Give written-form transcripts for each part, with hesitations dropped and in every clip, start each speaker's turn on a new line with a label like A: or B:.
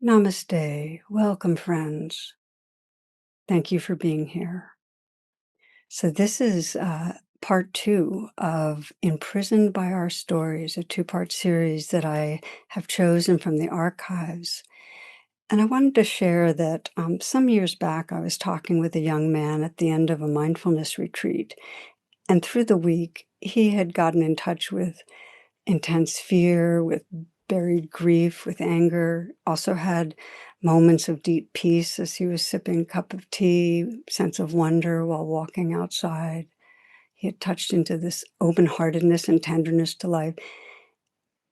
A: Namaste. Welcome, friends. Thank you for being here. So, this is part two of Imprisoned by Our Stories, a two-part series that I have chosen from the archives. And I wanted to share that some years back, I was talking with a young man at the end of a mindfulness retreat. And through the week, he had gotten in touch with intense fear, with buried grief, with anger, also had moments of deep peace as he was sipping a cup of tea, sense of wonder while walking outside. He had touched into this open-heartedness and tenderness to life.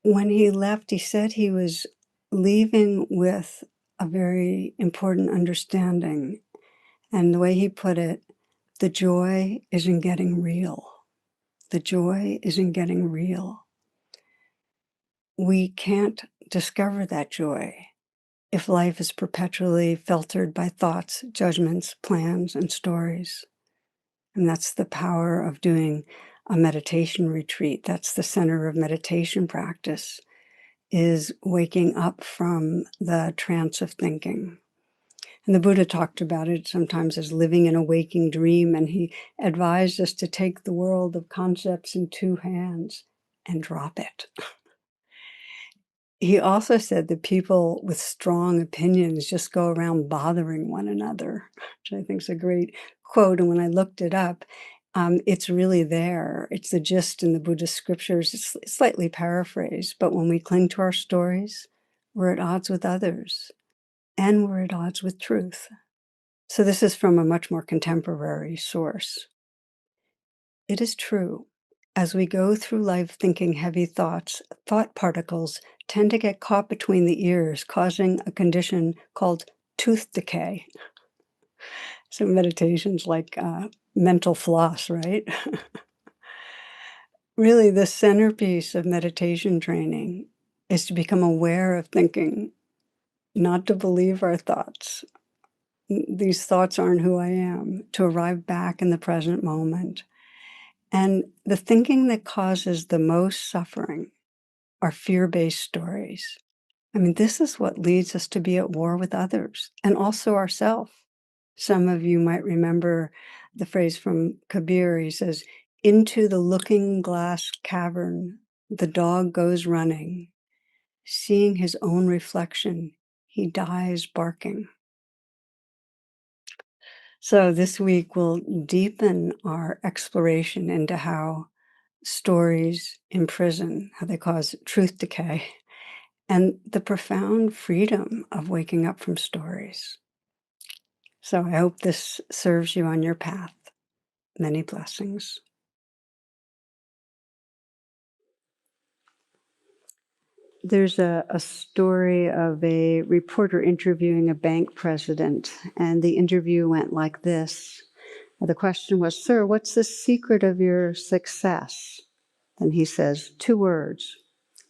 A: When he left, he said he was leaving with a very important understanding. And the way he put it, the joy isn't getting real. The joy isn't getting real. We can't discover that joy if life is perpetually filtered by thoughts, judgments, plans, and stories. And that's the power of doing a meditation retreat. That's the center of meditation practice, is waking up from the trance of thinking. And the Buddha talked about it sometimes as living in a waking dream, and he advised us to take the world of concepts in two hands and drop it. He also said that people with strong opinions just go around bothering one another, which I think is a great quote. And when I looked it up, it's really there. It's the gist in the Buddhist scriptures. It's slightly paraphrased, but when we cling to our stories, we're at odds with others, and we're at odds with truth. So this is from a much more contemporary source. It is true. As we go through life thinking heavy thoughts, thought particles tend to get caught between the ears, causing a condition called tooth decay. So meditation's like mental floss, right? Really, the centerpiece of meditation training is to become aware of thinking, not to believe our thoughts. These thoughts aren't who I am, to arrive back in the present moment. And the thinking that causes the most suffering are fear-based stories. I mean, this is what leads us to be at war with others and also ourselves. Some of you might remember the phrase from Kabir. He says, "Into the looking glass cavern, the dog goes running. Seeing his own reflection, he dies barking." So this week we'll deepen our exploration into how stories imprison, how they cause truth decay, and the profound freedom of waking up from stories. So I hope this serves you on your path. Many blessings. There's a story of a reporter interviewing a bank president, and the interview went like this. The question was, "Sir, what's the secret of your success?" And he says, 2 words.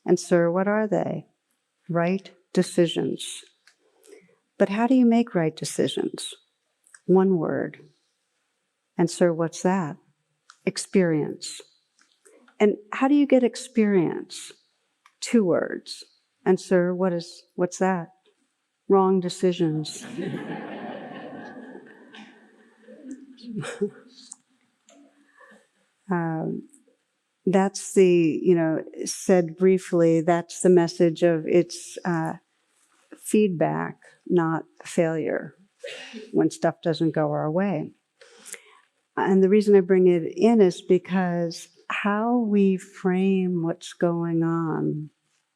A: "And sir, what are they?" "Right decisions." "But how do you make right decisions?" 1 word. "And sir, what's that?" "Experience." "And how do you get experience?" 2 words. "And sir, what's that?" "Wrong decisions." That's said briefly, that's the message of it's feedback, not failure, when stuff doesn't go our way. And the reason I bring it in is because how we frame what's going on,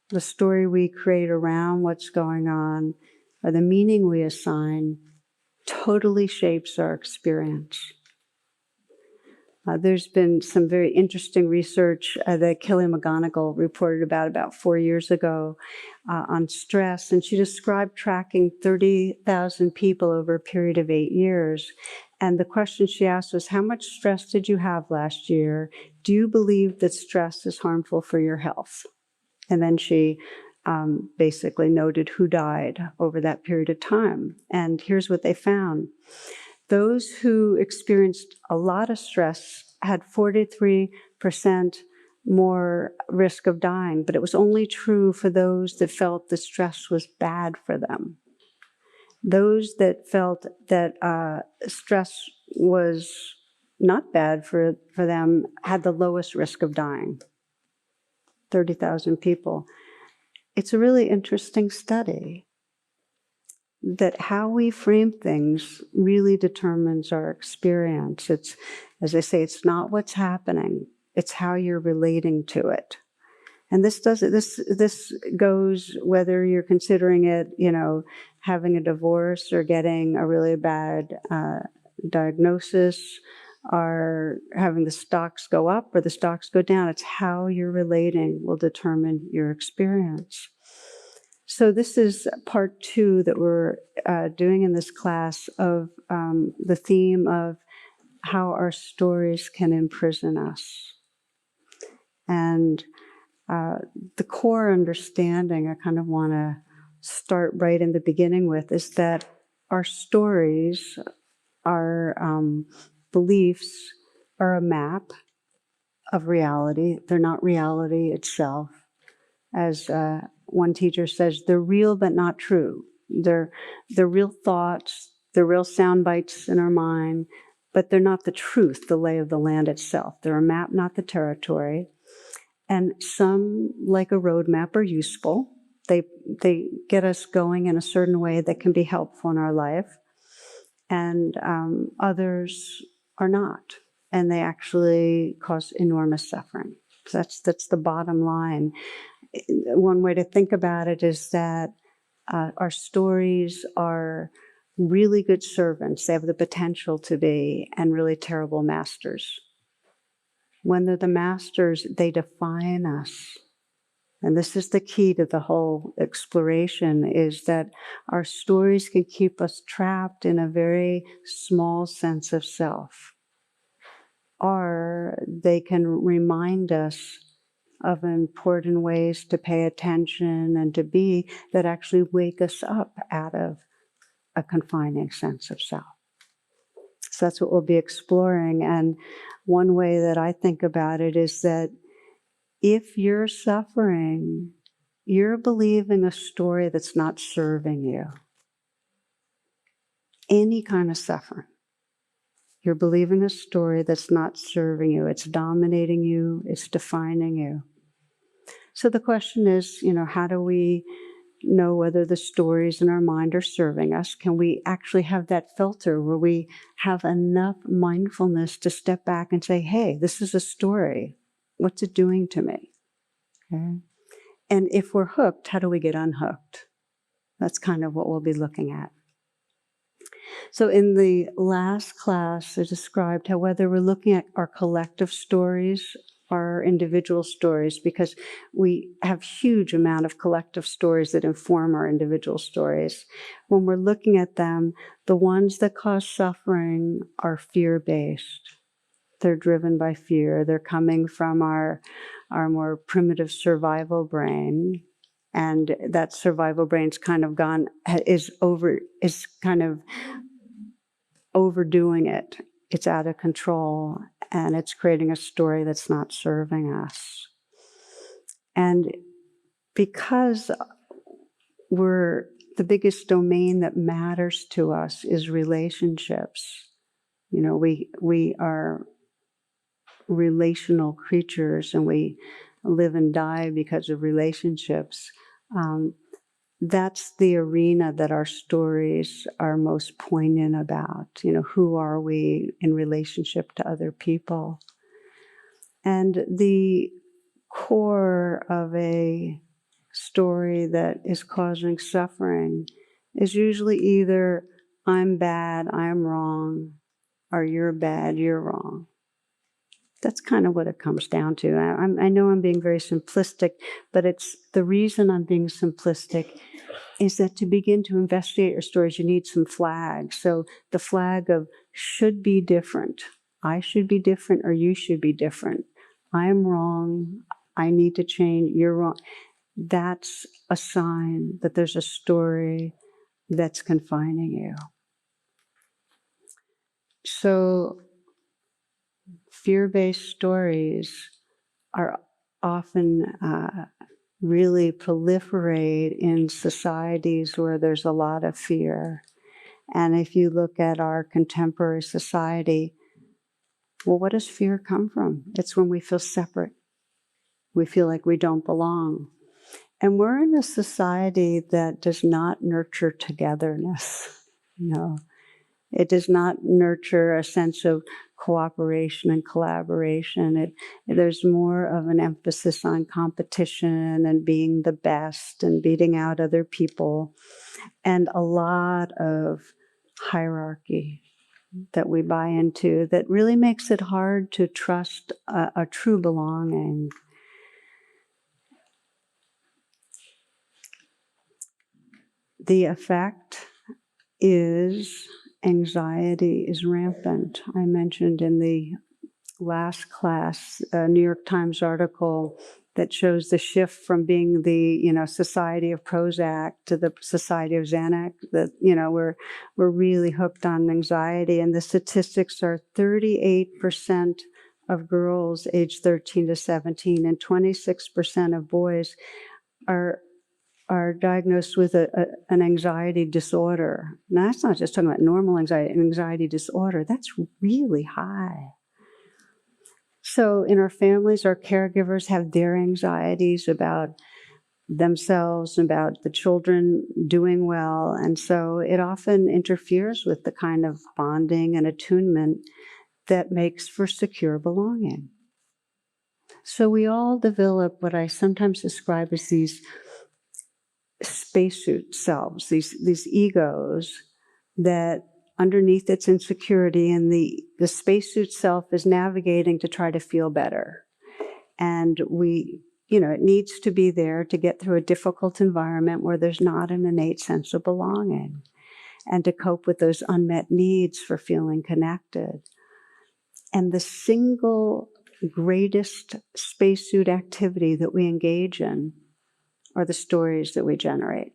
A: the story we create around what's going on, or the meaning we assign, totally shapes our experience. There's been some very interesting research that Kelly McGonigal reported about 4 years ago on stress, and she described tracking 30,000 people over a period of 8 years. And the question she asked was, how much stress did you have last year? Do you believe that stress is harmful for your health? And then she basically noted who died over that period of time. And here's what they found. Those who experienced a lot of stress had 43% more risk of dying, but it was only true for those that felt the stress was bad for them. Those that felt that stress was not bad for them had the lowest risk of dying. 30,000 people. It's a really interesting study that how we frame things really determines our experience. It's, as I say, it's not what's happening, it's how you're relating to it. And this goes whether you're considering it, having a divorce or getting a really bad diagnosis, or having the stocks go up or the stocks go down. It's how you're relating will determine your experience. So this is part 2 that we're doing in this class of the theme of how our stories can imprison us. And the core understanding I kind of want to start right in the beginning with is that our stories, our beliefs are a map of reality. They're not reality itself. As one teacher says, they're real but not true. They're real thoughts, they're real sound bites in our mind, but they're not the truth, the lay of the land itself. They're a map, not the territory. And some, like a roadmap, are useful. They get us going in a certain way that can be helpful in our life. And others are not. And they actually cause enormous suffering. So that's the bottom line. One way to think about it is that our stories are really good servants. They have the potential to be, and really terrible masters. When they're the masters, they define us. And this is the key to the whole exploration, is that our stories can keep us trapped in a very small sense of self. Or they can remind us of important ways to pay attention and to be that actually wake us up out of a confining sense of self. So that's what we'll be exploring. And one way that I think about it is that if you're suffering, you're believing a story that's not serving you. Any kind of suffering. You're believing a story that's not serving you. It's dominating you. It's defining you. So the question is, how do we know whether the stories in our mind are serving us? Can we actually have that filter where we have enough mindfulness to step back and say, hey, this is a story. What's it doing to me? Okay. And if we're hooked, how do we get unhooked? That's kind of what we'll be looking at. So in the last class, I described how whether we're looking at our collective stories, our individual stories, because we have huge amount of collective stories that inform our individual stories. When we're looking at them, the ones that cause suffering are fear-based. They're driven by fear. They're coming from our more primitive survival brain. And that survival brain's kind of is kind of overdoing it. It's out of control, and it's creating a story that's not serving us. And because the biggest domain that matters to us is relationships. We are relational creatures, and we live and die because of relationships. That's the arena that our stories are most poignant about. Who are we in relationship to other people? And the core of a story that is causing suffering is usually either I'm bad, I'm wrong, or you're bad, you're wrong. That's kind of what it comes down to. I know I'm being very simplistic, but it's the reason I'm being simplistic is that to begin to investigate your stories, you need some flags. So the flag of should be different. I should be different, or you should be different. I'm wrong. I need to change. You're wrong. That's a sign that there's a story that's confining you. So fear-based stories are often really proliferate in societies where there's a lot of fear. And if you look at our contemporary society, well, what does fear come from? It's when we feel separate. We feel like we don't belong. And we're in a society that does not nurture togetherness. It does not nurture a sense of cooperation and collaboration. There's more of an emphasis on competition and being the best and beating out other people, and a lot of hierarchy that we buy into that really makes it hard to trust a true belonging. The effect is anxiety is rampant. I mentioned in the last class a New York Times article that shows the shift from being the Society of Prozac to the Society of Xanax. That we're really hooked on anxiety, and the statistics are 38% of girls aged 13 to 17 and 26% of boys are diagnosed with an anxiety disorder. Now, that's not just talking about normal anxiety, an anxiety disorder. That's really high. So in our families, our caregivers have their anxieties about themselves, about the children doing well. And so it often interferes with the kind of bonding and attunement that makes for secure belonging. So we all develop what I sometimes describe as these spacesuit selves, these egos that underneath its insecurity, and the spacesuit self is navigating to try to feel better. And it needs to be there to get through a difficult environment where there's not an innate sense of belonging, and to cope with those unmet needs for feeling connected. And the single greatest spacesuit activity that we engage in are the stories that we generate.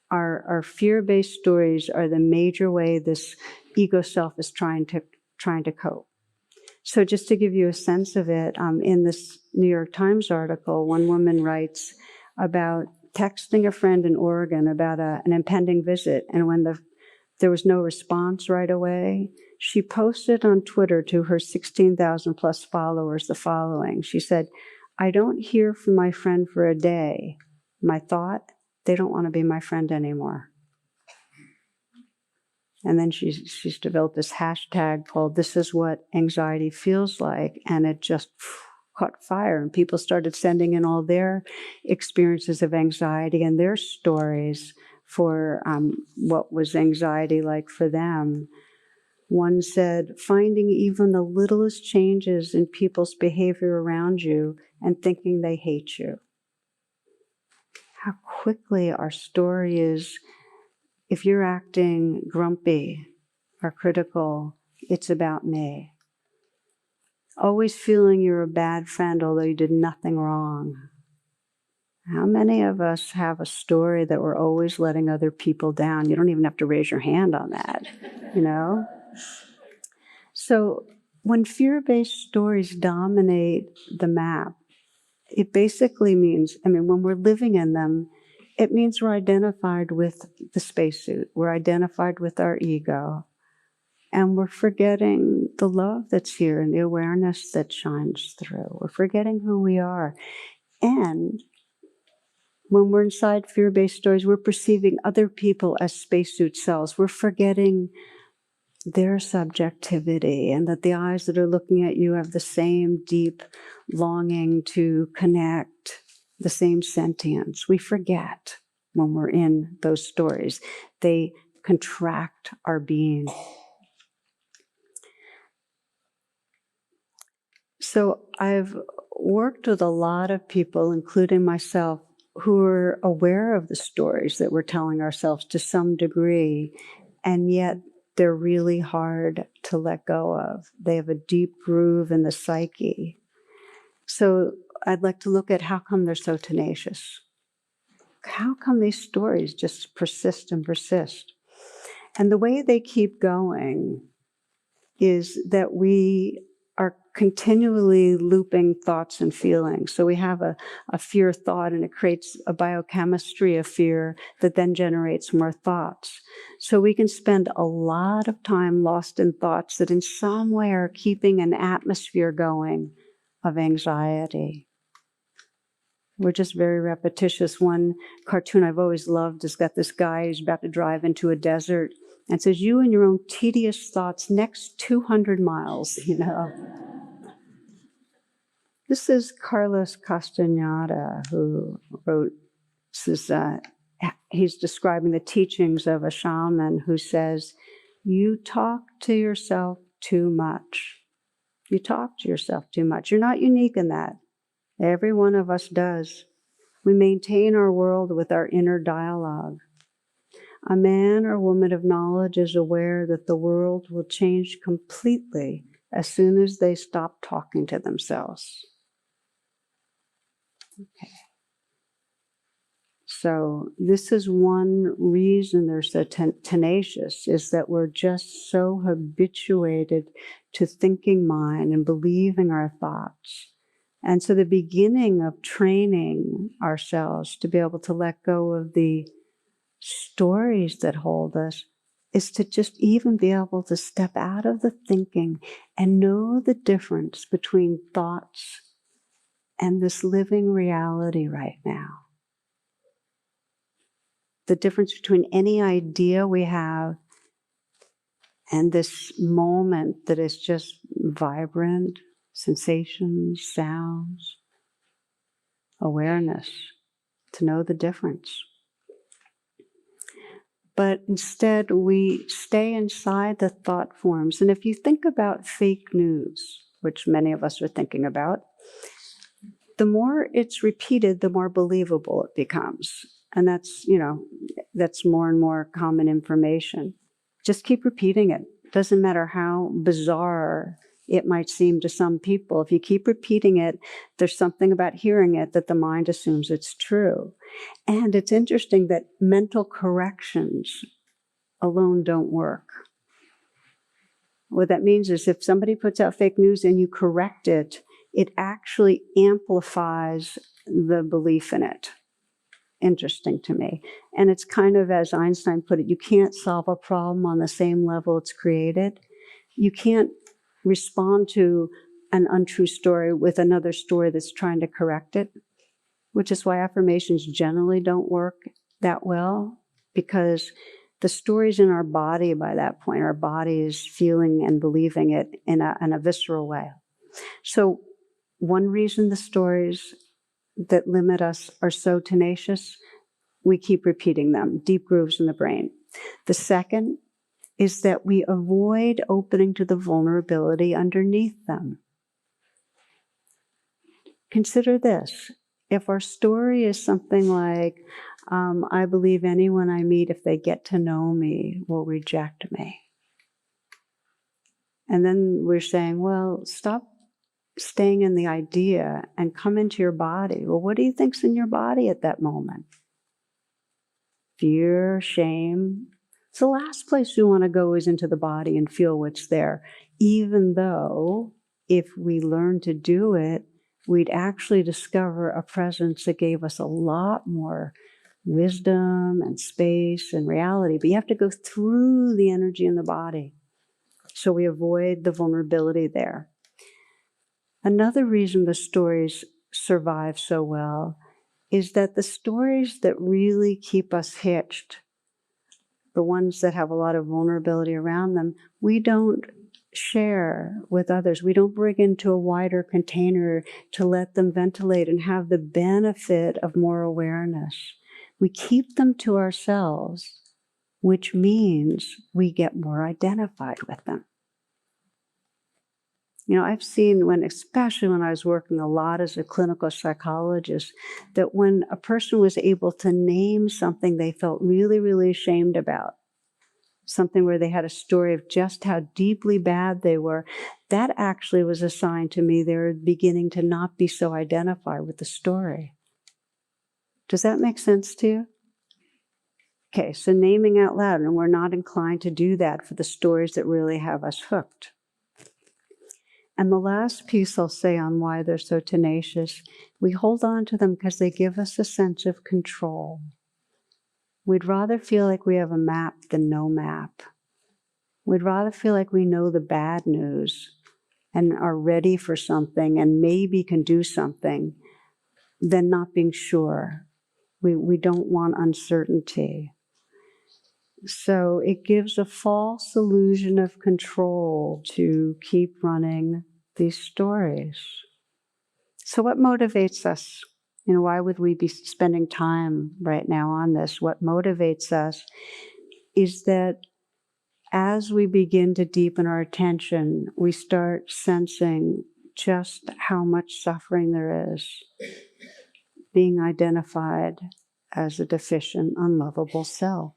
A: Our fear-based stories are the major way this ego self is trying to cope. So just to give you a sense of it, in this New York Times article, one woman writes about texting a friend in Oregon about an impending visit, and when there was no response right away, she posted on Twitter to her 16,000 plus followers the following. She said, "I don't hear from my friend for a day. My thought, they don't want to be my friend anymore." And then she's developed this hashtag called "This is what anxiety feels like," and it just caught fire. And people started sending in all their experiences of anxiety and their stories for what was anxiety like for them. One said, "Finding even the littlest changes in people's behavior around you and thinking they hate you." How quickly our story is, if you're acting grumpy or critical, it's about me. Always feeling you're a bad friend although you did nothing wrong. How many of us have a story that we're always letting other people down? You don't even have to raise your hand on that, So when fear-based stories dominate the map, it basically means, when we're living in them, it means we're identified with the spacesuit. We're identified with our ego. And we're forgetting the love that's here and the awareness that shines through. We're forgetting who we are. And when we're inside fear-based stories, we're perceiving other people as spacesuit selves. We're forgetting their subjectivity, and that the eyes that are looking at you have the same deep longing to connect, the same sentience. We forget when we're in those stories. They contract our being. So I've worked with a lot of people, including myself, who are aware of the stories that we're telling ourselves to some degree, and yet they're really hard to let go of. They have a deep groove in the psyche. So I'd like to look at how come they're so tenacious. How come these stories just persist and persist? And the way they keep going is that we are continually looping thoughts and feelings. So we have a fear thought, and it creates a biochemistry of fear that then generates more thoughts. So we can spend a lot of time lost in thoughts that in some way are keeping an atmosphere going of anxiety. We're just very repetitious. One cartoon I've always loved has got this guy who's about to drive into a desert and says, "You and your own tedious thoughts next 200 miles, you know." This is Carlos Castaneda, who wrote, he's describing the teachings of a shaman who says, you talk to yourself too much. You talk to yourself too much. You're not unique in that. Every one of us does. We maintain our world with our inner dialogue. A man or woman of knowledge is aware that the world will change completely as soon as they stop talking to themselves. Okay. So this is one reason they're so tenacious, is that we're just so habituated to thinking mind and believing our thoughts. And so the beginning of training ourselves to be able to let go of the stories that hold us is to just even be able to step out of the thinking and know the difference between thoughts and this living reality right now. The difference between any idea we have and this moment that is just vibrant, sensations, sounds, awareness, to know the difference. But instead, we stay inside the thought forms. And if you think about fake news, which many of us are thinking about, the more it's repeated, the more believable it becomes. And that's, that's more and more common information. Just keep repeating it. Doesn't matter how bizarre it might seem to some people. If you keep repeating it, there's something about hearing it that the mind assumes it's true. And it's interesting that mental corrections alone don't work. What that means is if somebody puts out fake news and you correct it, it actually amplifies the belief in it. Interesting to me. And it's kind of, as Einstein put it, you can't solve a problem on the same level it's created. You can't respond to an untrue story with another story that's trying to correct it, which is why affirmations generally don't work that well, because the story's in our body by that point. Our body is feeling and believing it in a visceral way. So one reason the stories that limit us are so tenacious, we keep repeating them, deep grooves in the brain. The second is that we avoid opening to the vulnerability underneath them. Consider this. If our story is something like, I believe anyone I meet, if they get to know me, will reject me. And then we're saying, well, stop staying in the idea and come into your body. Well, what do you think's in your body at that moment? Fear, shame. So the last place we want to go is into the body and feel what's there, even though if we learn to do it, we'd actually discover a presence that gave us a lot more wisdom and space and reality. But you have to go through the energy in the body. So we avoid the vulnerability there. Another reason the stories survive so well is that the stories that really keep us hitched, the ones that have a lot of vulnerability around them, we don't share with others. We don't bring into a wider container to let them ventilate and have the benefit of more awareness. We keep them to ourselves, which means we get more identified with them. I've seen especially when I was working a lot as a clinical psychologist, that when a person was able to name something they felt really, really ashamed about, something where they had a story of just how deeply bad they were, that actually was a sign to me they were beginning to not be so identified with the story. Does that make sense to you? Okay, so naming out loud, and we're not inclined to do that for the stories that really have us hooked. And the last piece I'll say on why they're so tenacious, we hold on to them because they give us a sense of control. We'd rather feel like we have a map than no map. We'd rather feel like we know the bad news and are ready for something and maybe can do something than not being sure. We don't want uncertainty. So it gives a false illusion of control to keep running these stories. So what motivates us? Why would we be spending time right now on this? What motivates us is that as we begin to deepen our attention, we start sensing just how much suffering there is being identified as a deficient, unlovable self.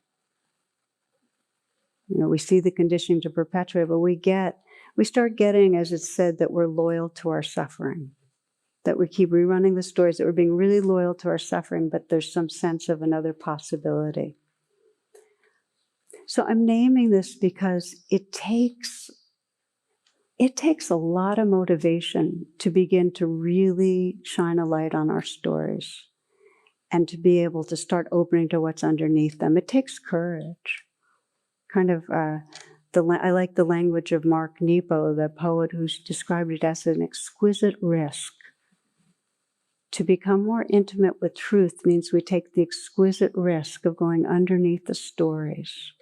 A: We see the conditioning to perpetuate, but we start getting, as it's said, that we're loyal to our suffering, that we keep rerunning the stories, that we're being really loyal to our suffering, but there's some sense of another possibility. So I'm naming this because it takes a lot of motivation to begin to really shine a light on our stories and to be able to start opening to what's underneath them. It takes courage. I like the language of Mark Nepo, the poet, who's described it as an exquisite risk. To become more intimate with truth means we take the exquisite risk of going underneath the stories.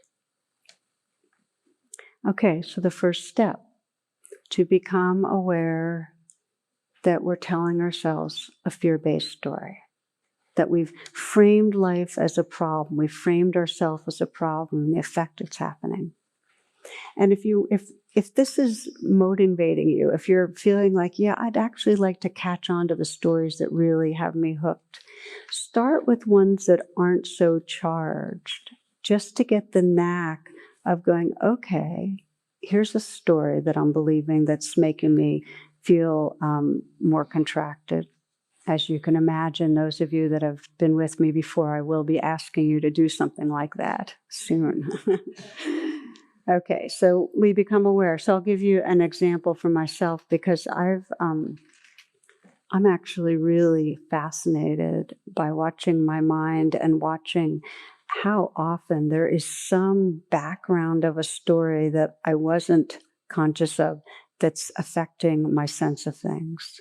A: Okay, so the first step, to become aware that we're telling ourselves a fear-based story, that we've framed life as a problem, we've framed ourselves as a problem, and the effect that's happening. And if this is motivating you, if you're feeling like, yeah, I'd actually like to catch on to the stories that really have me hooked, start with ones that aren't so charged, just to get the knack of going, okay, here's a story that I'm believing that's making me feel more contracted. As you can imagine, those of you that have been with me before, I will be asking you to do something like that soon. Okay, so we become aware. So I'll give you an example for myself because I'm actually really fascinated by watching my mind and watching how often there is some background of a story that I wasn't conscious of that's affecting my sense of things.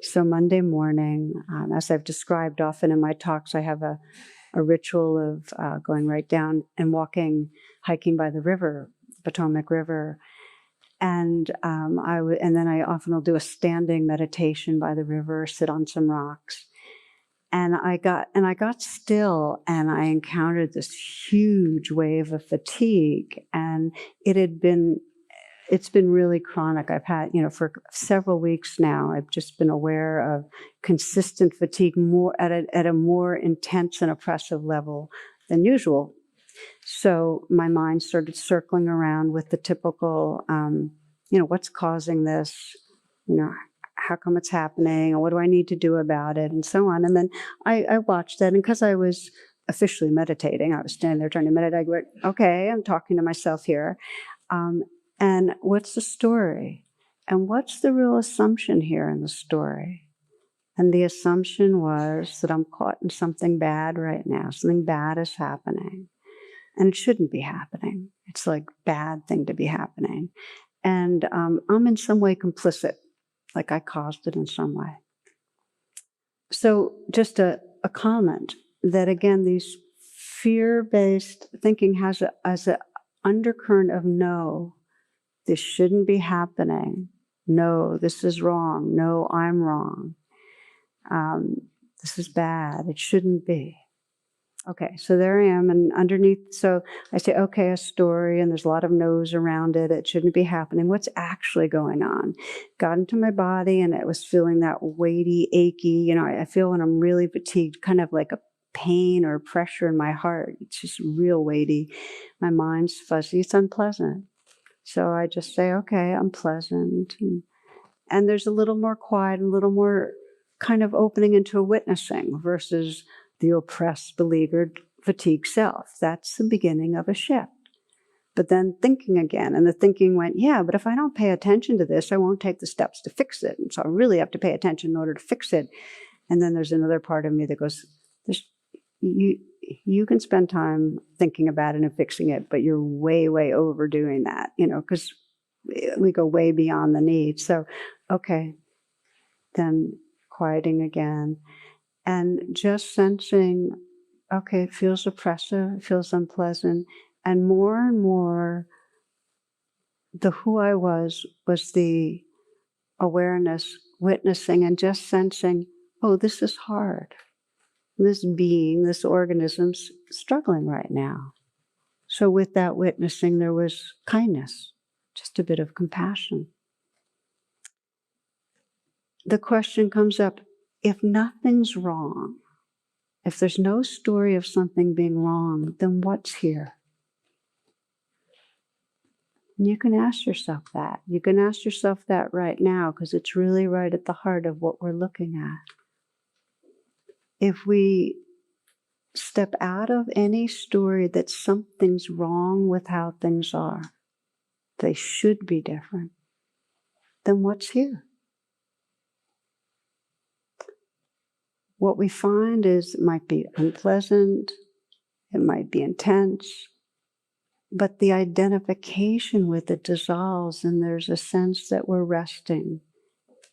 A: So Monday morning, as I've described often in my talks, I have a ritual of going right down and hiking by the river, Potomac River. And then I often will do a standing meditation by the river, sit on some rocks. And I got still, and I encountered this huge wave of fatigue, and it's been really chronic. I've had, for several weeks now, I've just been aware of consistent fatigue at a more intense and oppressive level than usual. So my mind started circling around with the typical, what's causing this? How come it's happening? And what do I need to do about it? And so on. And then I watched that, and because I was officially meditating, I was standing there trying to meditate. I went, okay, I'm talking to myself here. And what's the story? And what's the real assumption here in the story? And the assumption was that I'm caught in something bad right now. Something bad is happening. And it shouldn't be happening. It's like a bad thing to be happening. And I'm in some way complicit, like I caused it in some way. So just a comment that, again, these fear-based thinking has an undercurrent of no, this shouldn't be happening. No, this is wrong. No, I'm wrong. This is bad. It shouldn't be. Okay, so there I am, and underneath, so I say, okay, a story, and there's a lot of no's around it. It shouldn't be happening. What's actually going on? Got into my body, and I was feeling that weighty, achy, I feel when I'm really fatigued, kind of like a pain or pressure in my heart. It's just real weighty. My mind's fuzzy. It's unpleasant. So I just say, okay, unpleasant. And there's a little more quiet, a little more kind of opening into a witnessing versus the oppressed, beleaguered, fatigued self. That's the beginning of a shift. But then thinking again, and the thinking went, yeah, but if I don't pay attention to this, I won't take the steps to fix it. And so I really have to pay attention in order to fix it. And then there's another part of me that goes, you can spend time thinking about it and fixing it, but you're way, way overdoing that, because we go way beyond the need. So, okay, then quieting again and just sensing, okay, it feels oppressive, it feels unpleasant. And more, the who I was the awareness, witnessing and just sensing, oh, this is hard. This being, this organism's struggling right now. So with that witnessing, there was kindness, just a bit of compassion. The question comes up, if nothing's wrong, if there's no story of something being wrong, then what's here? And you can ask yourself that. You can ask yourself that right now, because it's really right at the heart of what we're looking at. If we step out of any story that something's wrong with how things are, they should be different, then what's here? What we find is it might be unpleasant, it might be intense, but the identification with it dissolves, and there's a sense that we're resting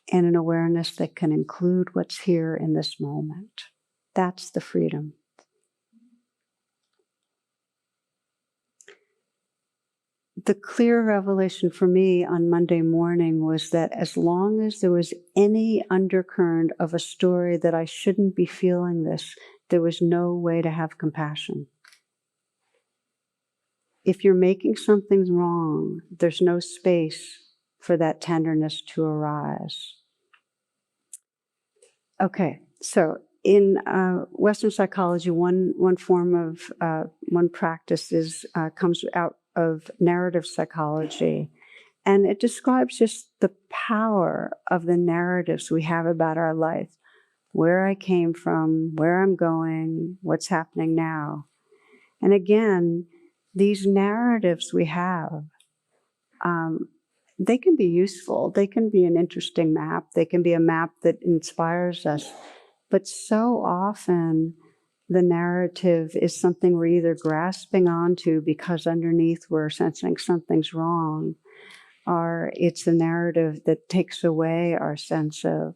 A: and an awareness that can include what's here in this moment. That's the freedom. The clear revelation for me on Monday morning was that as long as there was any undercurrent of a story that I shouldn't be feeling this, there was no way to have compassion. If you're making something wrong, there's no space for that tenderness to arise. Okay, so in Western psychology, one form of one practice comes out of narrative psychology, and it describes just the power of the narratives we have about our life, where I came from, where I'm going, what's happening now. And again, these narratives we have, they can be useful. They can be an interesting map. They can be a map that inspires us. But so often, the narrative is something we're either grasping onto because underneath we're sensing something's wrong, or it's a narrative that takes away our sense of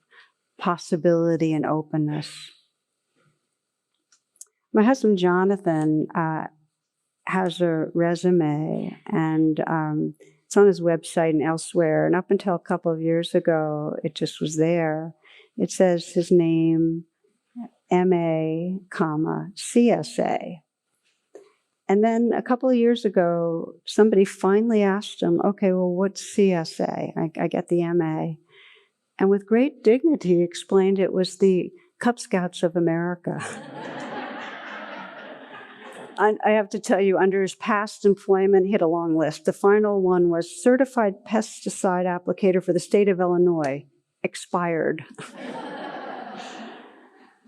A: possibility and openness. My husband, Jonathan, has a resume, and it's on his website and elsewhere. And up until a couple of years ago, it just was there. It says his name, MA, CSA. And then a couple of years ago, somebody finally asked him, okay, well, what's CSA? I get the MA. And with great dignity, he explained it was the Cub Scouts of America. I have to tell you, under his past employment, he had a long list. The final one was Certified Pesticide Applicator for the state of Illinois, expired.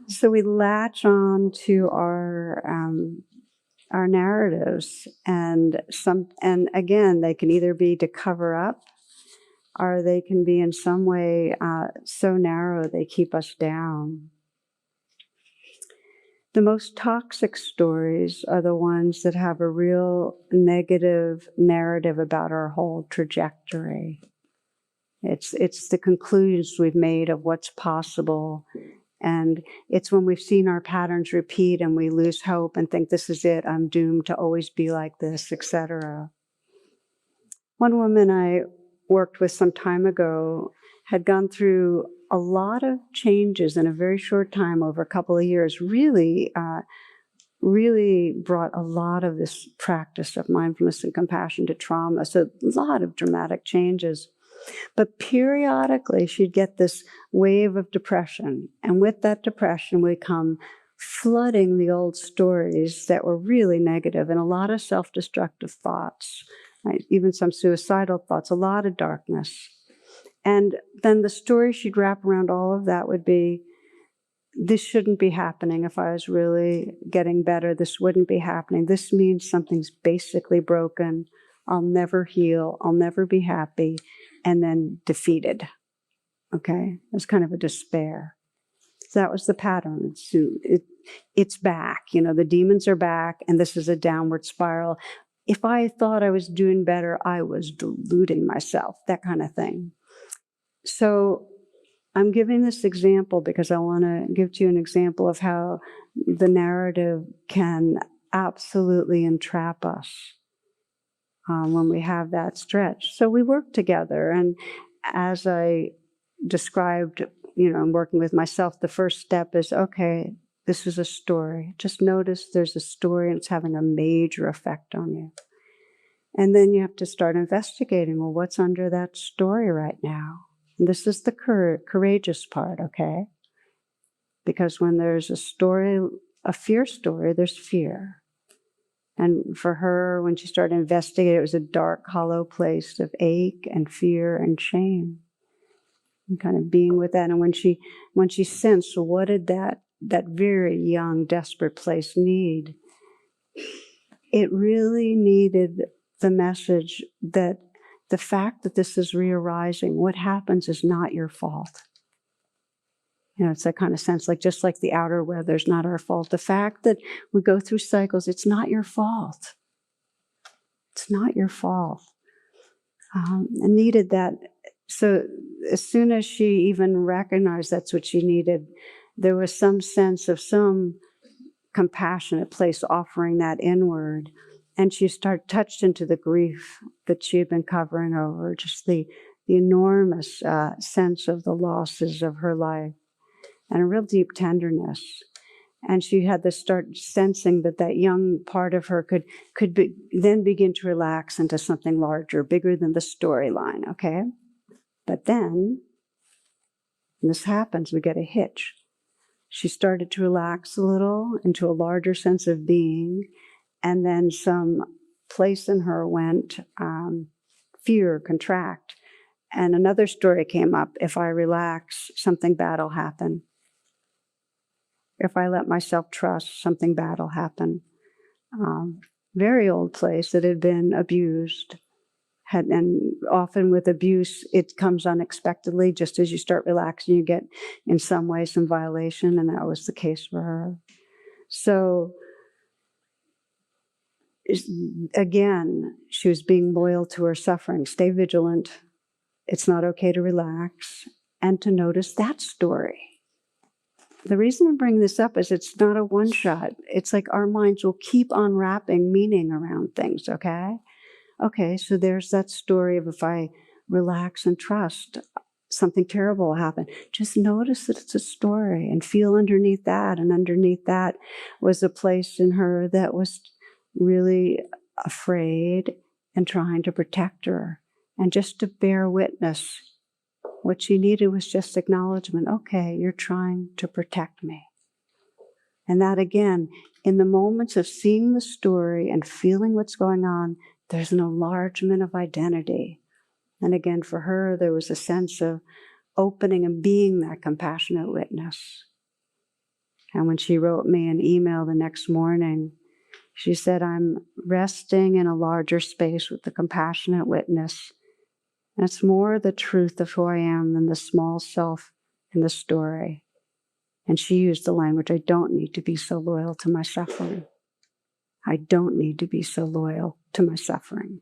A: So we latch on to our narratives, and again, they can either be to cover up, or they can be in some way so narrow they keep us down. The most toxic stories are the ones that have a real negative narrative about our whole trajectory. It's the conclusions we've made of what's possible. And it's when we've seen our patterns repeat and we lose hope and think, this is it, I'm doomed to always be like this, etc. One woman I worked with some time ago had gone through a lot of changes in a very short time over a couple of years, really brought a lot of this practice of mindfulness and compassion to trauma. So a lot of dramatic changes. But periodically, she'd get this wave of depression. And with that depression would come flooding the old stories that were really negative and a lot of self-destructive thoughts, right? Even some suicidal thoughts, a lot of darkness. And then the story she'd wrap around all of that would be, this shouldn't be happening. If I was really getting better, this wouldn't be happening. This means something's basically broken. I'll never heal, I'll never be happy, and then defeated. Okay? It's kind of a despair. So that was the pattern. It's back. The demons are back, and this is a downward spiral. If I thought I was doing better, I was deluding myself, that kind of thing. So I'm giving this example because I want to give to you an example of how the narrative can absolutely entrap us when we have that stretch. So we work together, and as I described, I'm working with myself, the first step is, okay, this is a story. Just notice there's a story and it's having a major effect on you. And then you have to start investigating, well, what's under that story right now? And this is the courageous part, okay? Because when there's a story, a fear story, there's fear. And for her, when she started investigating, it was a dark, hollow place of ache and fear and shame. And kind of being with that. And when she sensed, so what did that very young, desperate place need? It really needed the message that the fact that this is re-arising, what happens is not your fault. It's that kind of sense, just like the outer weather's not our fault. The fact that we go through cycles, it's not your fault. It's not your fault. And needed that. So as soon as she even recognized that's what she needed, there was some sense of some compassionate place offering that inward. And she started touched into the grief that she had been covering over, just the enormous sense of the losses of her life and a real deep tenderness. And she had to start sensing that young part of her could then begin to relax into something larger, bigger than the storyline, okay? But then, and this happens, we get a hitch. She started to relax a little into a larger sense of being, and then some place in her went fear, contract. And another story came up, if I relax, something bad will happen. If I let myself trust, something bad will happen. Very old place that had been abused. And often with abuse, it comes unexpectedly. Just as you start relaxing, you get, in some way, some violation, and that was the case for her. So, again, she was being loyal to her suffering. Stay vigilant. It's not okay to relax. And to notice that story. The reason I'm bringing this up is it's not a one-shot. It's like our minds will keep unwrapping meaning around things, okay? Okay, so there's that story of if I relax and trust, something terrible will happen. Just notice that it's a story and feel underneath that. And underneath that was a place in her that was really afraid and trying to protect her. And just to bear witness, what she needed was just acknowledgement. Okay, you're trying to protect me. And that again, in the moments of seeing the story and feeling what's going on, there's an enlargement of identity. And again, for her, there was a sense of opening and being that compassionate witness. And when she wrote me an email the next morning, she said, I'm resting in a larger space with the compassionate witness. And it's more the truth of who I am than the small self in the story. And she used the language, I don't need to be so loyal to my suffering. I don't need to be so loyal to my suffering.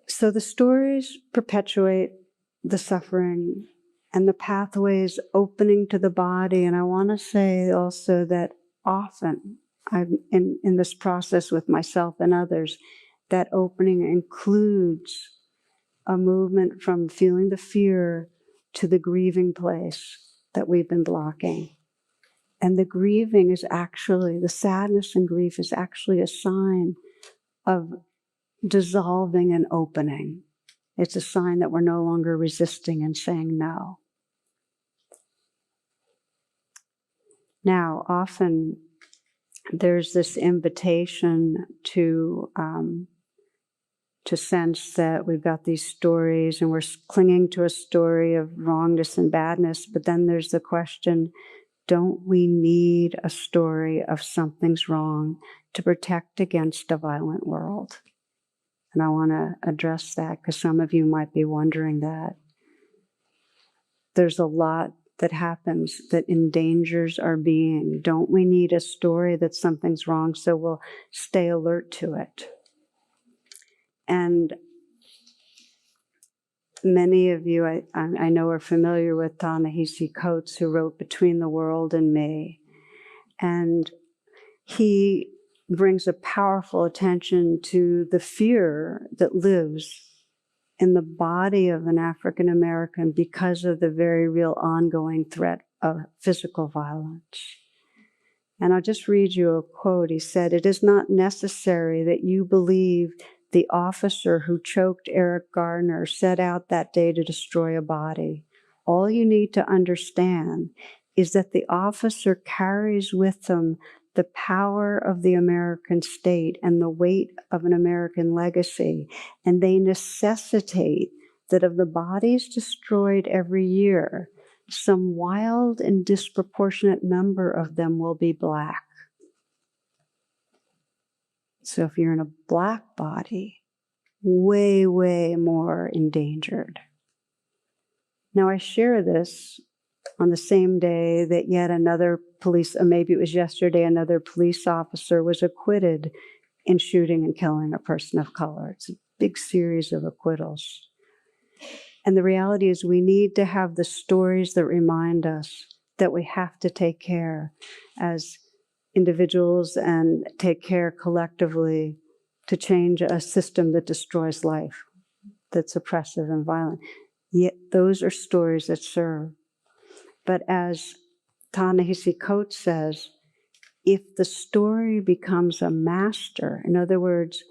A: So the stories perpetuate the suffering and the pathways opening to the body. And I want to say also that often I'm in this process with myself and others, that opening includes a movement from feeling the fear to the grieving place that we've been blocking. And the grieving is actually, the sadness and grief is actually a sign of dissolving and opening. It's a sign that we're no longer resisting and saying no. Now, often there's this invitation to sense that we've got these stories and we're clinging to a story of wrongness and badness, but then there's the question, Don't we need a story of something's wrong to protect against a violent world? And I want to address that because some of you might be wondering that. There's a lot that happens that endangers our being. Don't we need a story that something's wrong so we'll stay alert to it? And many of you, I know, are familiar with Ta-Nehisi Coates, who wrote Between the World and Me. And he brings a powerful attention to the fear that lives in the body of an African American because of the very real ongoing threat of physical violence. And I'll just read you a quote. He said, "It is not necessary that you believe the officer who choked Eric Garner set out that day to destroy a body. All you need to understand is that the officer carries with them the power of the American state and the weight of an American legacy, and they necessitate that of the bodies destroyed every year, some wild and disproportionate number of them will be Black. So if you're in a Black body, way, way more endangered." Now, I share this on the same day that yet another maybe it was yesterday, another police officer was acquitted in shooting and killing a person of color. It's a big series of acquittals. And the reality is we need to have the stories that remind us that we have to take care as individuals and take care collectively to change a system that destroys life, that's oppressive and violent. Yet those are stories that serve. But as Ta-Nehisi Coates says, if the story becomes a master, in other words,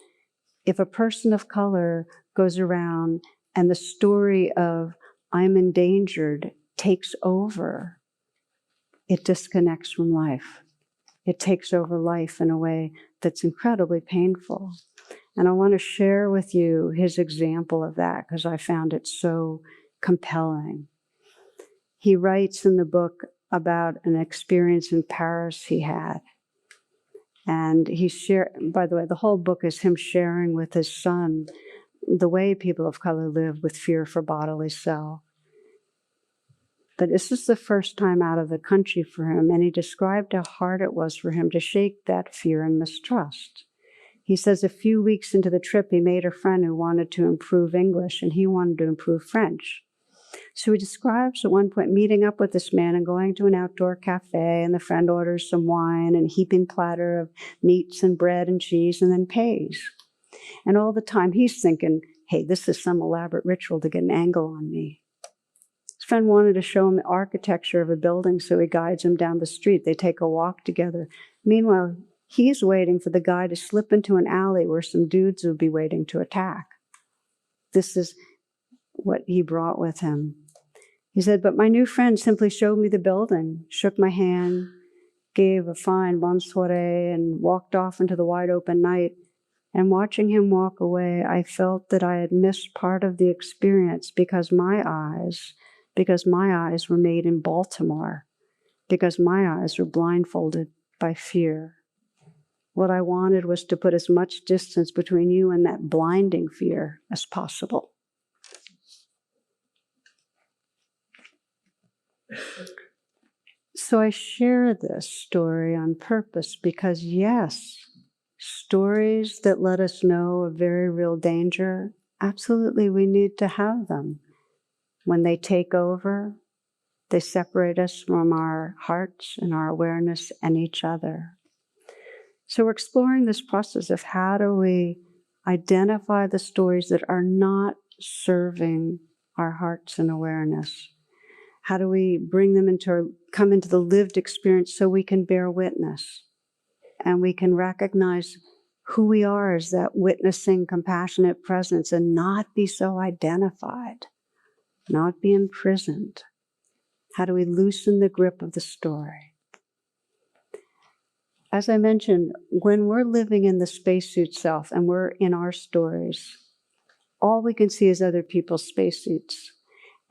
A: if a person of color goes around and the story of I'm endangered takes over, it disconnects from life. It takes over life in a way that's incredibly painful. And I want to share with you his example of that because I found it so compelling. He writes in the book about an experience in Paris he had. And by the way, the whole book is him sharing with his son the way people of color live with fear for bodily self. But this is the first time out of the country for him, and he described how hard it was for him to shake that fear and mistrust. He says a few weeks into the trip, he made a friend who wanted to improve English, and he wanted to improve French. So he describes at one point meeting up with this man and going to an outdoor cafe, and the friend orders some wine and a heaping platter of meats and bread and cheese and then pays. And all the time he's thinking, hey, this is some elaborate ritual to get an angle on me. His friend wanted to show him the architecture of a building, so he guides him down the street. They take a walk together. Meanwhile, he's waiting for the guy to slip into an alley where some dudes would be waiting to attack. This is what he brought with him. He said, but my new friend simply showed me the building, shook my hand, gave a fine bonne soirée, and walked off into the wide open night. And watching him walk away, I felt that I had missed part of the experience because my eyes were made in Baltimore, because my eyes were blindfolded by fear. What I wanted was to put as much distance between you and that blinding fear as possible. So I share this story on purpose because, yes, stories that let us know of very real danger, absolutely we need to have them. When they take over, they separate us from our hearts and our awareness and each other. So we're exploring this process of how do we identify the stories that are not serving our hearts and awareness. How do we bring them come into the lived experience so we can bear witness and we can recognize who we are as that witnessing, compassionate presence and not be so identified, not be imprisoned? How do we loosen the grip of the story? As I mentioned, when we're living in the spacesuit self and we're in our stories, all we can see is other people's spacesuits.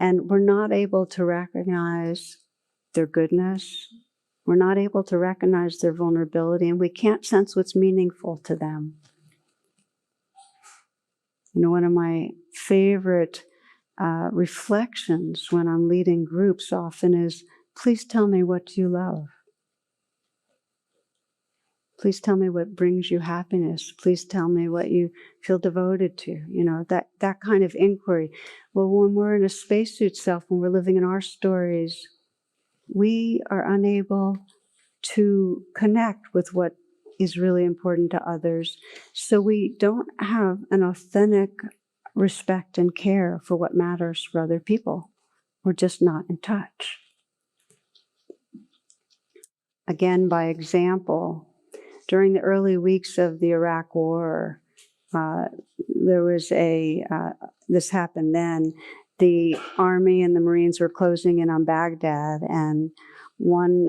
A: And we're not able to recognize their goodness, We're not able to recognize their vulnerability, and we can't sense what's meaningful to them. You know, one of my favorite reflections when I'm leading groups often is, please tell me what you love. Please tell me what brings you happiness. Please tell me what you feel devoted to. You know, that kind of inquiry. Well, when we're in a spacesuit self, when we're living in our stories, we are unable to connect with what is really important to others. So we don't have an authentic respect and care for what matters for other people. We're just not in touch. Again, by example, during the early weeks of the Iraq War, there was this happened then, the Army and the Marines were closing in on Baghdad, and one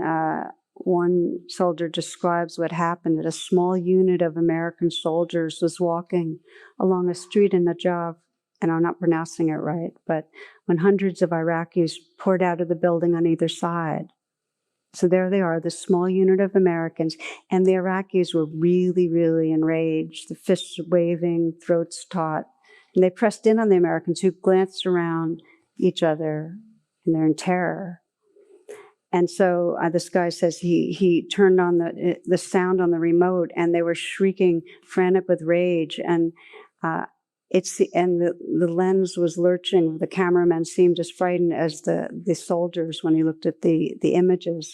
A: soldier describes what happened, that a small unit of American soldiers was walking along a street in Najaf, and I'm not pronouncing it right, but when hundreds of Iraqis poured out of the building on either side. So there they are, this small unit of Americans, and the Iraqis were really, really enraged, the fists waving, throats taut, and they pressed in on the Americans, who glanced around each other, and they're in terror. And so this guy says he turned on the sound on the remote, and they were shrieking, frantic with rage, and the lens was lurching. The cameraman seemed as frightened as the soldiers when he looked at the images.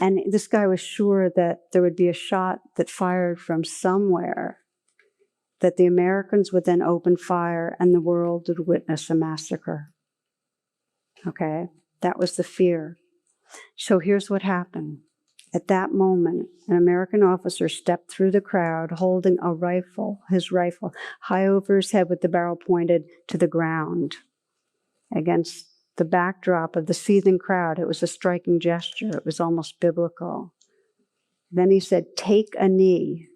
A: And this guy was sure that there would be a shot that fired from somewhere, that the Americans would then open fire and the world would witness a massacre. Okay, that was the fear. So here's what happened. At that moment, an American officer stepped through the crowd holding a rifle, his rifle, high over his head with the barrel pointed to the ground. Against the backdrop of the seething crowd, it was a striking gesture. It was almost biblical. Then he said, "Take a knee."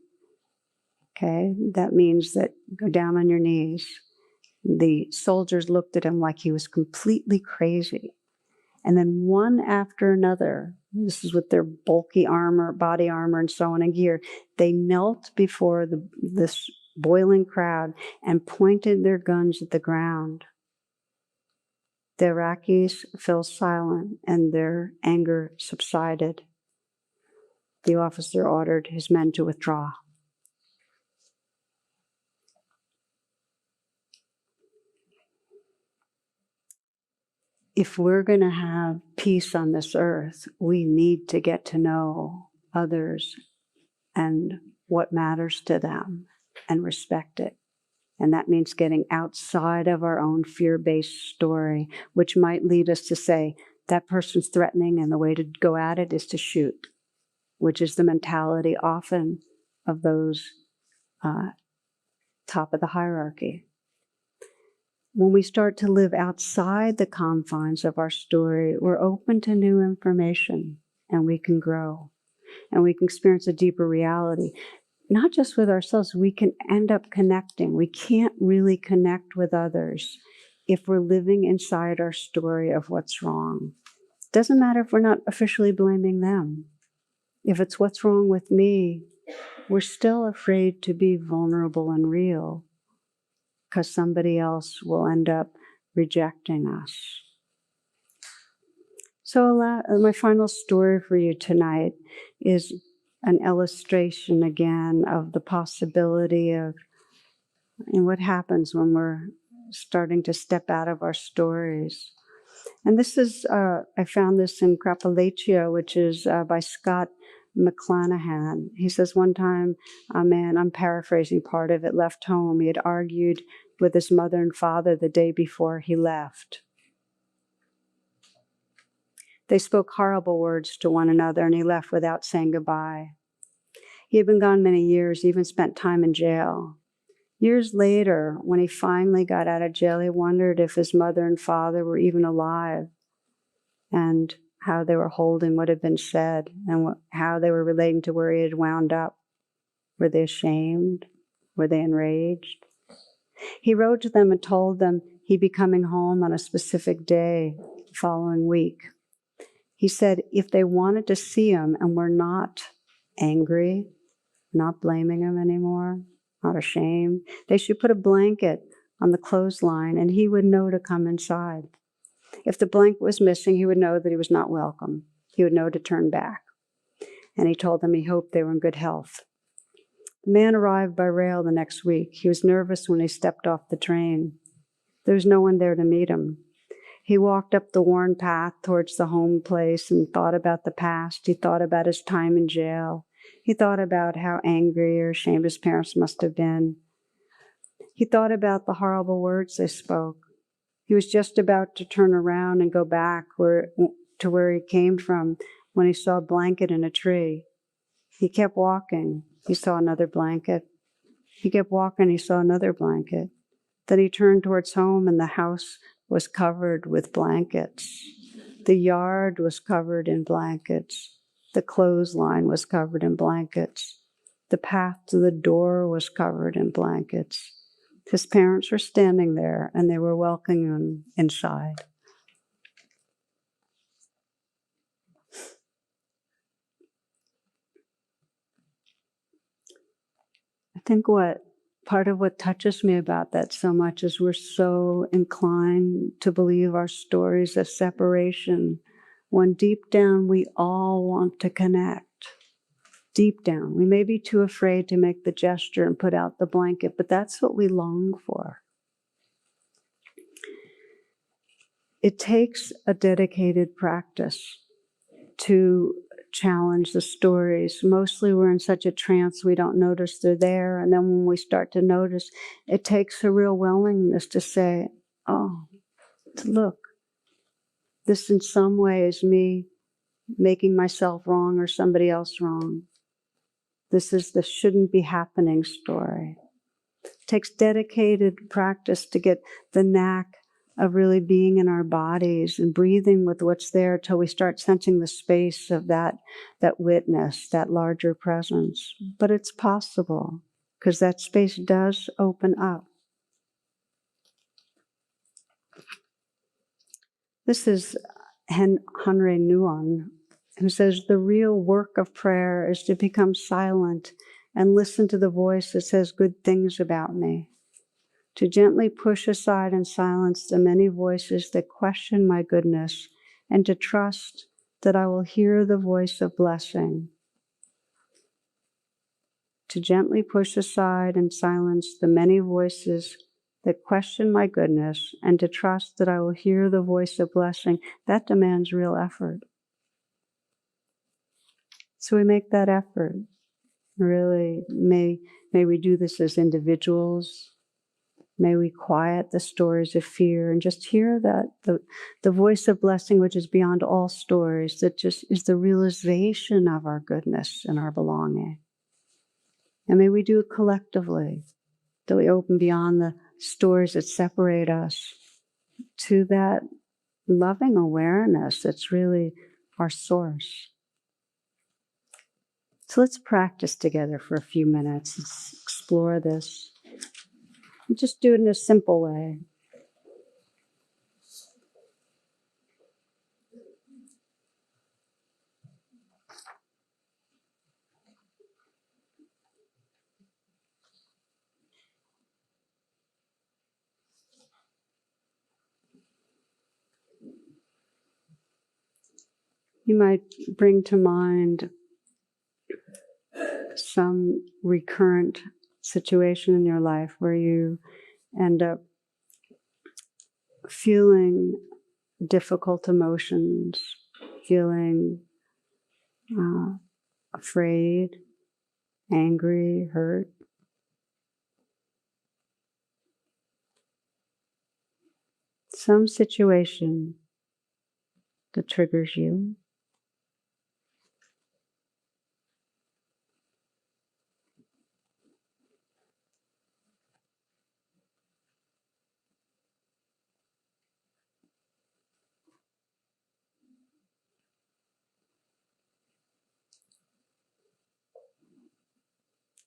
A: Okay, that means that go down on your knees. The soldiers looked at him like he was completely crazy. And then one after another, this is with their bulky armor, body armor, and so on and gear, they knelt before this boiling crowd and pointed their guns at the ground. The Iraqis fell silent and their anger subsided. The officer ordered his men to withdraw. If we're going to have peace on this earth, we need to get to know others and what matters to them and respect it. And that means getting outside of our own fear-based story, which might lead us to say, that person's threatening and the way to go at it is to shoot, which is the mentality often of those top of the hierarchy. When we start to live outside the confines of our story, we're open to new information, and we can grow, and we can experience a deeper reality. Not just with ourselves, we can end up connecting. We can't really connect with others if we're living inside our story of what's wrong. Doesn't matter if we're not officially blaming them. If it's what's wrong with me, we're still afraid to be vulnerable and real, because somebody else will end up rejecting us. So my final story for you tonight is an illustration again of the possibility of and what happens when we're starting to step out of our stories. And this is, I found this in Crapulaccio, which is by Scott McClanahan. He says one time a man, I'm paraphrasing part of it, left home. He had argued with his mother and father the day before he left. They spoke horrible words to one another, and he left without saying goodbye. He had been gone many years, even spent time in jail. Years later, when he finally got out of jail, he wondered if his mother and father were even alive, and how they were holding what had been said, and how they were relating to where he had wound up. Were they ashamed? Were they enraged? He wrote to them and told them he'd be coming home on a specific day the following week. He said if they wanted to see him and were not angry, not blaming him anymore, not ashamed, they should put a blanket on the clothesline and he would know to come inside. If the blanket was missing, he would know that he was not welcome. He would know to turn back. And he told them he hoped they were in good health. The man arrived by rail the next week. He was nervous when he stepped off the train. There was no one there to meet him. He walked up the worn path towards the home place and thought about the past. He thought about his time in jail. He thought about how angry or ashamed his parents must have been. He thought about the horrible words they spoke. He was just about to turn around and go back to where he came from when he saw a blanket in a tree. He kept walking. He saw another blanket. He kept walking. He saw another blanket. Then he turned towards home, and the house was covered with blankets. The yard was covered in blankets. The clothesline was covered in blankets. The path to the door was covered in blankets. His parents were standing there, and they were welcoming him inside. I think part of what touches me about that so much is we're so inclined to believe our stories of separation when deep down we all want to connect. Deep down, we may be too afraid to make the gesture and put out the blanket, but that's what we long for. It takes a dedicated practice to challenge the stories. Mostly we're in such a trance we don't notice they're there. And then when we start to notice, it takes a real willingness to say, oh, look, this in some way is me making myself wrong or somebody else wrong. This is the shouldn't be happening story. It takes dedicated practice to get the knack of really being in our bodies and breathing with what's there till we start sensing the space of that witness, that larger presence. But it's possible because that space does open up. This is Henry Nouwen, who says the real work of prayer is to become silent and listen to the voice that says good things about me. To gently push aside and silence the many voices that question my goodness, and to trust that I will hear the voice of blessing. To gently push aside and silence the many voices that question my goodness, and to trust that I will hear the voice of blessing, that demands real effort. So we make that effort. Really, may we do this as individuals. May we quiet the stories of fear and just hear that the voice of blessing, which is beyond all stories, that just is the realization of our goodness and our belonging. And may we do it collectively, that we open beyond the stories that separate us to that loving awareness that's really our source. So let's practice together for a few minutes. Let's explore this. Just do it in a simple way. You might bring to mind some recurrent situation in your life where you end up feeling difficult emotions, feeling afraid, angry, hurt. Some situation that triggers you.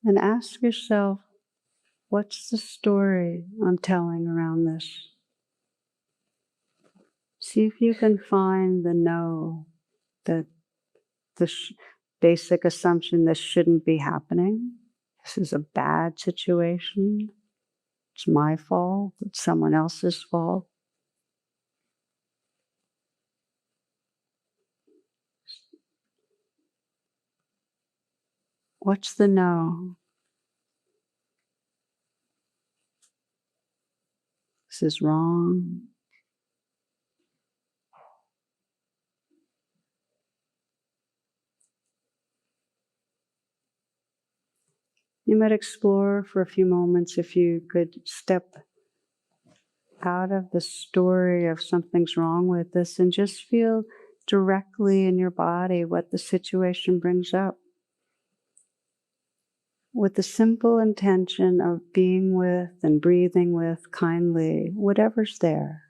A: And ask yourself, what's the story I'm telling around this? See if you can find the no the basic assumption this shouldn't be happening. This is a bad situation. It's my fault. It's someone else's fault. What's the no? This is wrong. You might explore for a few moments if you could step out of the story of something's wrong with this and just feel directly in your body what the situation brings up, with the simple intention of being with and breathing with kindly whatever's there.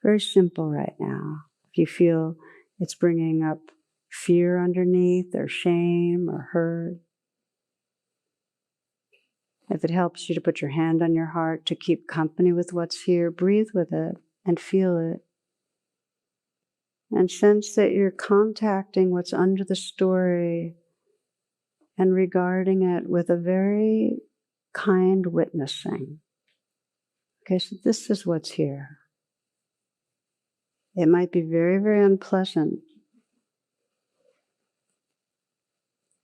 A: Very simple right now. If you feel it's bringing up fear underneath, or shame, or hurt, if it helps you to put your hand on your heart to keep company with what's here, breathe with it and feel it. And sense that you're contacting what's under the story and regarding it with a very kind witnessing. Okay, so this is what's here. It might be very, very unpleasant,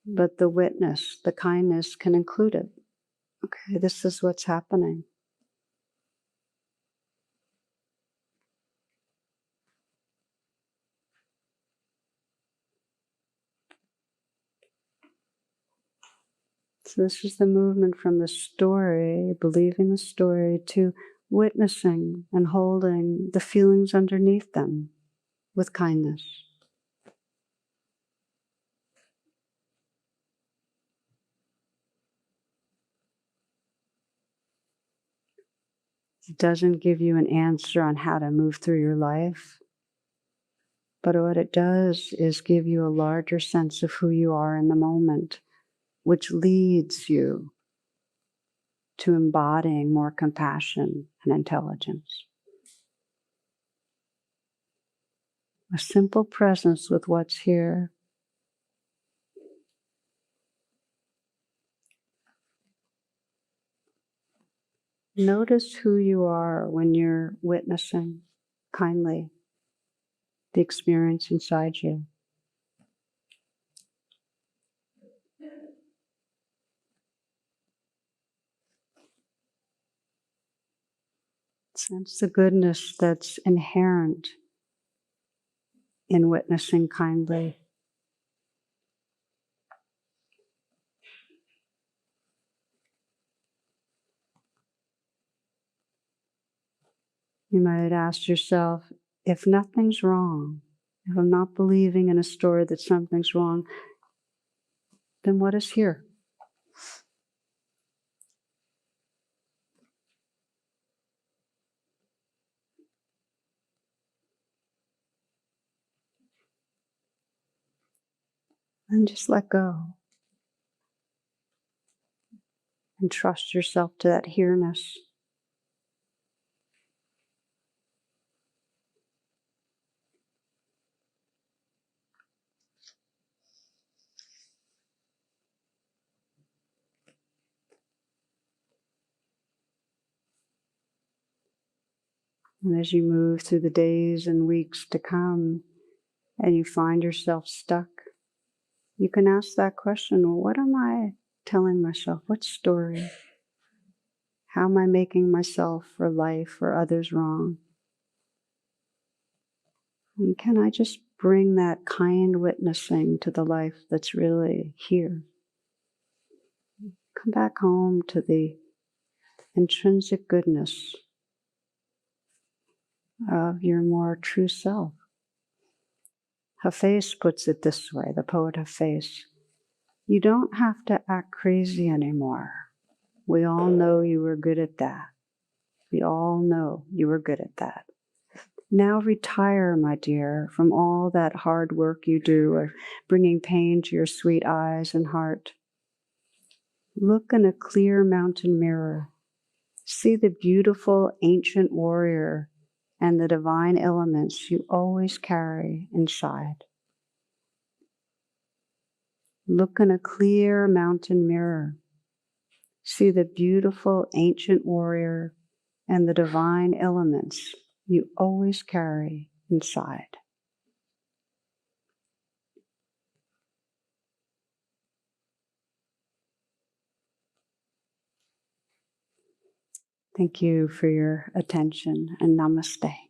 A: but the witness, the kindness can include it. Okay, this is what's happening. So this is the movement from the story, believing the story, to witnessing and holding the feelings underneath them with kindness. It doesn't give you an answer on how to move through your life, but what it does is give you a larger sense of who you are in the moment, which leads you to embodying more compassion and intelligence. A simple presence with what's here. Notice who you are when you're witnessing kindly the experience inside you. Sense the goodness that's inherent in witnessing kindly. You might ask yourself, if nothing's wrong, if I'm not believing in a story that something's wrong, then what is here? And just let go. And trust yourself to that here-ness. And as you move through the days and weeks to come, and you find yourself stuck, you can ask that question, well, what am I telling myself? What story? How am I making myself or life or others wrong? And can I just bring that kind witnessing to the life that's really here? Come back home to the intrinsic goodness of your more true self. Hafiz puts it this way, the poet Hafiz: you don't have to act crazy anymore. We all know you were good at that. We all know you were good at that. Now retire, my dear, from all that hard work you do of bringing pain to your sweet eyes and heart. Look in a clear mountain mirror. See the beautiful ancient warrior and the divine elements you always carry inside. Look in a clear mountain mirror. See the beautiful ancient warrior and the divine elements you always carry inside. Thank you for your attention, and namaste.